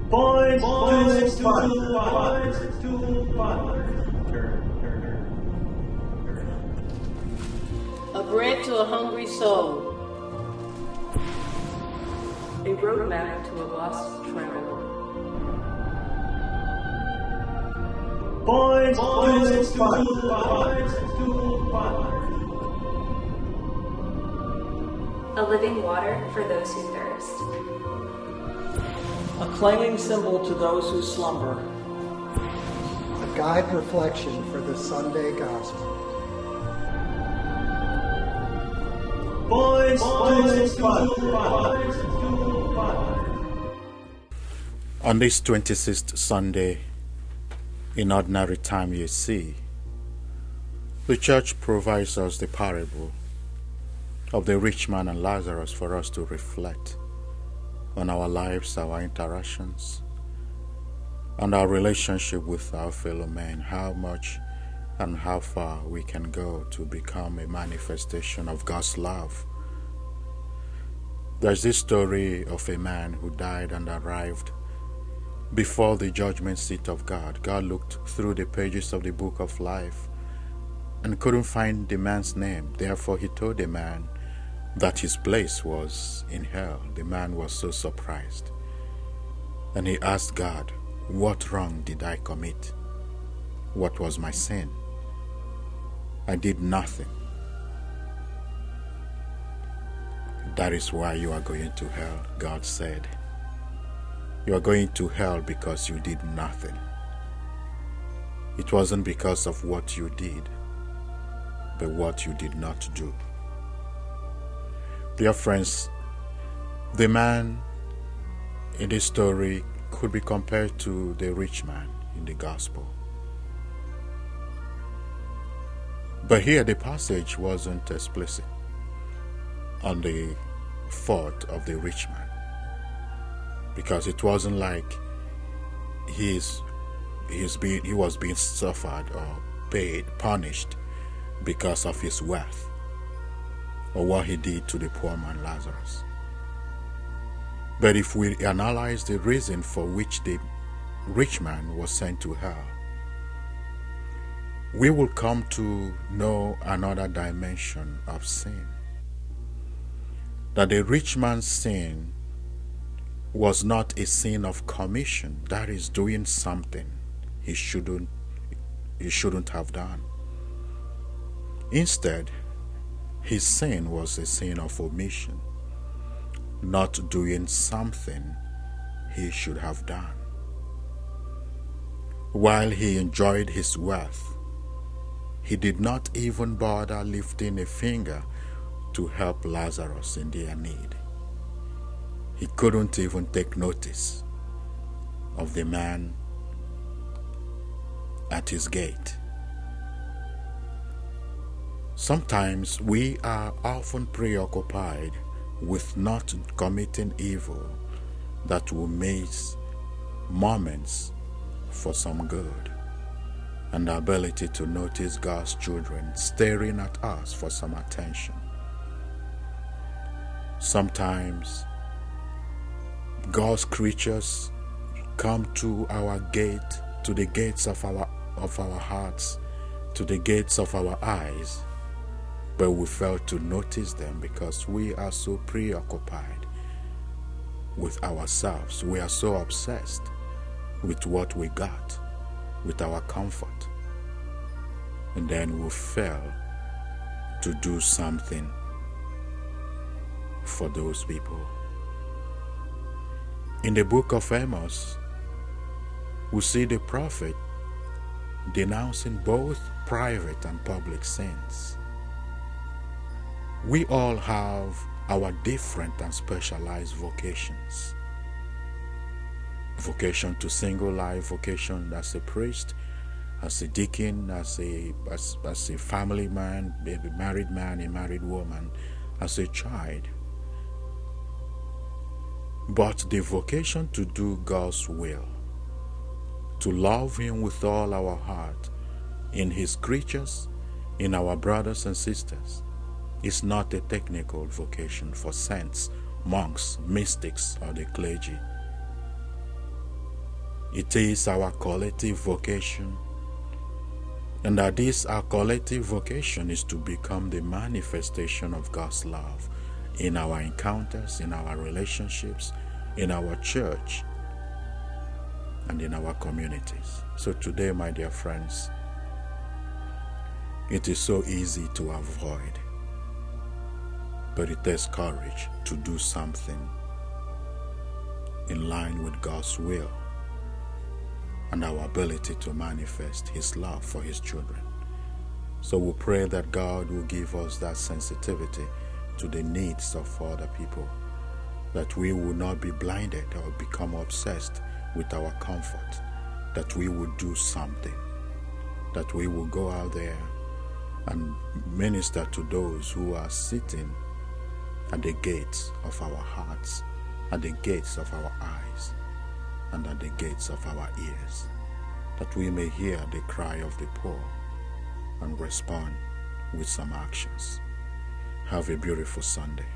Boys to fun. A bread to a hungry soul. A roadmap to a lost traveler. Boys to fun. A living water for those who thirst. A clanging cymbal to those who slumber. A guide reflection for the Sunday Gospel. Boys to fun. On this 26th Sunday, in ordinary time you see, the church provides us the parable of the rich man and Lazarus for us to reflect on our lives, our interactions, and our relationship with our fellow men, how much and how far we can go to become a manifestation of God's love. There's this story of a man who died and arrived before the judgment seat of God. God looked through the pages of the book of life and couldn't find the man's name. Therefore, he told the man that his place was in hell. The man was so surprised. And he asked God, "What wrong did I commit? What was my sin? I did nothing." "That is why you are going to hell," God said. "You are going to hell because you did nothing. It wasn't because of what you did, but what you did not do." Dear friends, the man in this story could be compared to the rich man in the gospel. But here the passage wasn't explicit on the fault of the rich man, because it wasn't like he was being suffered or punished because of his wealth or what he did to the poor man Lazarus. But if we analyze the reason for which the rich man was sent to hell, we will come to know another dimension of sin. That the rich man's sin was not a sin of commission, that is, doing something he shouldn't have done. Instead, his sin was a sin of omission, not doing something he should have done. While he enjoyed his wealth, he did not even bother lifting a finger to help Lazarus in their need. He couldn't even take notice of the man at his gate. Sometimes we are often preoccupied with not committing evil that will miss moments for some good, and the ability to notice God's children staring at us for some attention. Sometimes God's creatures come to our gate, to the gates of our hearts, to the gates of our eyes, but we fail to notice them because we are so preoccupied with ourselves. We are so obsessed with what we got, with our comfort, and then we fail to do something for those people. In the book of Amos, we see the prophet denouncing both private and public sins. We all have our different and specialized vocations. Vocation to single life, vocation as a priest, as a deacon, as a family man, a married man, a married woman, as a child. But the vocation to do God's will, to love Him with all our heart, in His creatures, in our brothers and sisters, is not a technical vocation for saints, monks, mystics, or the clergy. It is our collective vocation, and that this our collective vocation is to become the manifestation of God's love in our encounters, in our relationships, in our church, and in our communities. So today, my dear friends, it is so easy to avoid, but it takes courage to do something in line with God's will and our ability to manifest His love for His children. So we pray that God will give us that sensitivity to the needs of other people, that we will not be blinded or become obsessed with our comfort, that we will do something, that we will go out there and minister to those who are sitting at the gates of our hearts, at the gates of our eyes, and at the gates of our ears, that we may hear the cry of the poor and respond with some actions. Have a beautiful Sunday.